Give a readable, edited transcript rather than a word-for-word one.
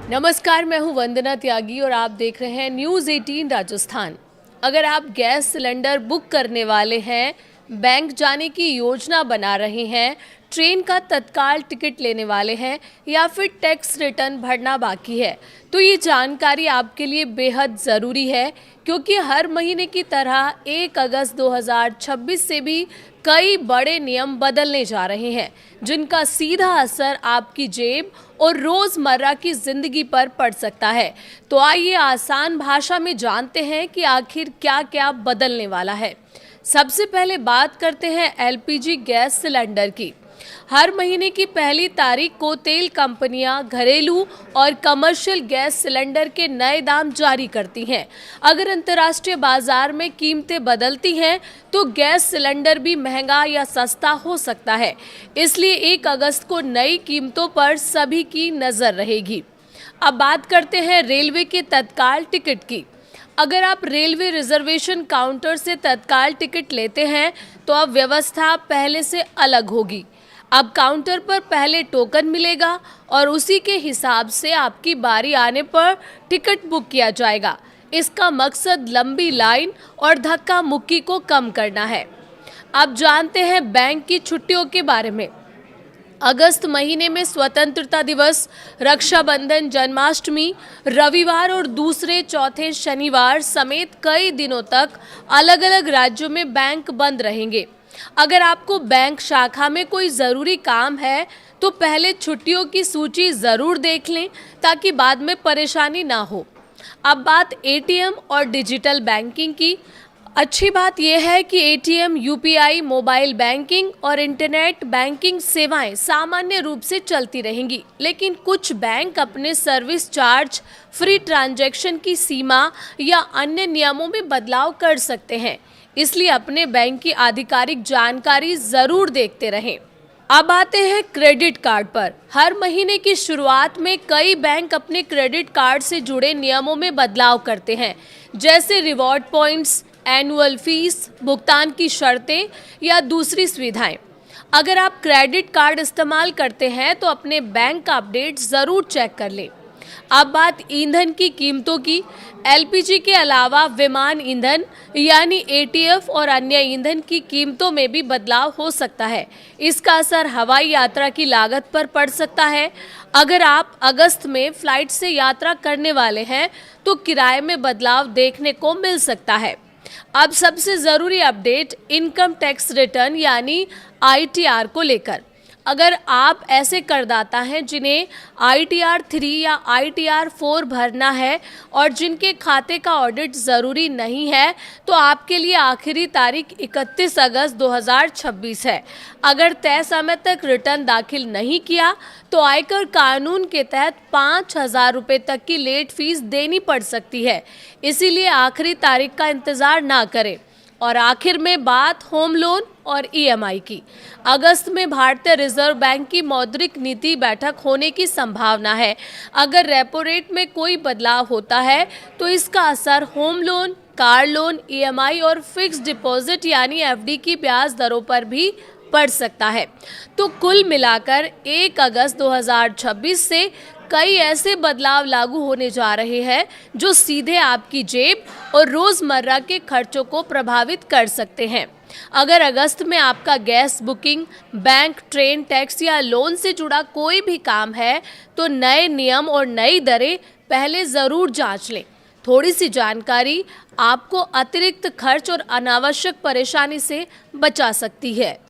नमस्कार, मैं हूं वंदना त्यागी और आप देख रहे हैं न्यूज़ 18 राजस्थान। अगर आप गैस सिलेंडर बुक करने वाले हैं, बैंक जाने की योजना बना रहे हैं, ट्रेन का तत्काल टिकट लेने वाले हैं या फिर टैक्स रिटर्न भरना बाकी है, तो ये जानकारी आपके लिए बेहद ज़रूरी है, क्योंकि हर महीने की तरह 1 अगस्त 2026 से भी कई बड़े नियम बदलने जा रहे हैं, जिनका सीधा असर आपकी जेब और रोज़मर्रा की ज़िंदगी पर पड़ सकता है। तो आइए आसान भाषा में जानते हैं कि आखिर क्या क्या बदलने वाला है। सबसे पहले बात करते हैं एलपीजी गैस सिलेंडर की। हर महीने की पहली तारीख को तेल कंपनियां घरेलू और कमर्शियल गैस सिलेंडर के नए दाम जारी करती हैं। अगर अंतर्राष्ट्रीय बाजार में कीमतें बदलती हैं तो गैस सिलेंडर भी महंगा या सस्ता हो सकता है। इसलिए 1 अगस्त को नई कीमतों पर सभी की नज़र रहेगी। अब बात करते हैं रेलवे के तत्काल टिकट की। अगर आप रेलवे रिजर्वेशन काउंटर से तत्काल टिकट लेते हैं तो अब व्यवस्था पहले से अलग होगी। अब काउंटर पर पहले टोकन मिलेगा और उसी के हिसाब से आपकी बारी आने पर टिकट बुक किया जाएगा। इसका मकसद लंबी लाइन और धक्का मुक्की को कम करना है। अब जानते हैं बैंक की छुट्टियों के बारे में। अगस्त महीने में स्वतंत्रता दिवस, रक्षाबंधन, जन्माष्टमी, रविवार और दूसरे चौथे शनिवार समेत कई दिनों तक अलग अलग राज्यों में बैंक बंद रहेंगे। अगर आपको बैंक शाखा में कोई ज़रूरी काम है तो पहले छुट्टियों की सूची ज़रूर देख लें, ताकि बाद में परेशानी ना हो। अब बात एटीएम और डिजिटल बैंकिंग की। अच्छी बात यह है कि एटीएम, यूपीआई, मोबाइल बैंकिंग और इंटरनेट बैंकिंग सेवाएं सामान्य रूप से चलती रहेंगी, लेकिन कुछ बैंक अपने सर्विस चार्ज, फ्री ट्रांजैक्शन की सीमा या अन्य नियमों में बदलाव कर सकते हैं। इसलिए अपने बैंक की आधिकारिक जानकारी ज़रूर देखते रहें। अब आते हैं क्रेडिट कार्ड पर। हर महीने की शुरुआत में कई बैंक अपने क्रेडिट कार्ड से जुड़े नियमों में बदलाव करते हैं, जैसे रिवॉर्ड पॉइंट्स, एनुअल फीस, भुगतान की शर्तें या दूसरी सुविधाएं। अगर आप क्रेडिट कार्ड इस्तेमाल करते हैं तो अपने बैंक का अपडेट ज़रूर चेक कर लें। अब बात ईंधन की कीमतों की। एलपीजी के अलावा विमान ईंधन यानी एटीएफ और अन्य ईंधन की कीमतों में भी बदलाव हो सकता है। इसका असर हवाई यात्रा की लागत पर पड़ सकता है। अगर आप अगस्त में फ्लाइट से यात्रा करने वाले हैं तो किराए में बदलाव देखने को मिल सकता है। अब सबसे ज़रूरी अपडेट इनकम टैक्स रिटर्न यानी आईटीआर को लेकर। अगर आप ऐसे करदाता हैं जिन्हें आईटीआर 3 या आईटीआर 4 भरना है और जिनके खाते का ऑडिट ज़रूरी नहीं है, तो आपके लिए आखिरी तारीख 31 अगस्त 2026 है। अगर तय समय तक रिटर्न दाखिल नहीं किया तो आयकर कानून के तहत 5,000 रुपये तक की लेट फीस देनी पड़ सकती है। इसीलिए आखिरी तारीख का इंतज़ार ना करें। और आखिर में बात होम लोन और ईएमआई की। अगस्त में भारतीय रिजर्व बैंक की मौद्रिक नीति बैठक होने की संभावना है। अगर रेपो रेट में कोई बदलाव होता है तो इसका असर home loan, car loan, EMI और फिक्स्ड डिपॉजिट यानी एफडी की ब्याज दरों पर भी पड़ सकता है। तो कुल मिलाकर 1 अगस्त 2026 से कई ऐसे बदलाव लागू होने जा रहे हैं जो सीधे आपकी जेब और रोज़मर्रा के खर्चों को प्रभावित कर सकते हैं। अगर अगस्त में आपका gas booking, bank, train, tax या लोन से जुड़ा कोई भी काम है तो नए नियम और नई दरें पहले ज़रूर जांच लें। थोड़ी सी जानकारी आपको अतिरिक्त खर्च और अनावश्यक परेशानी से बचा सकती है।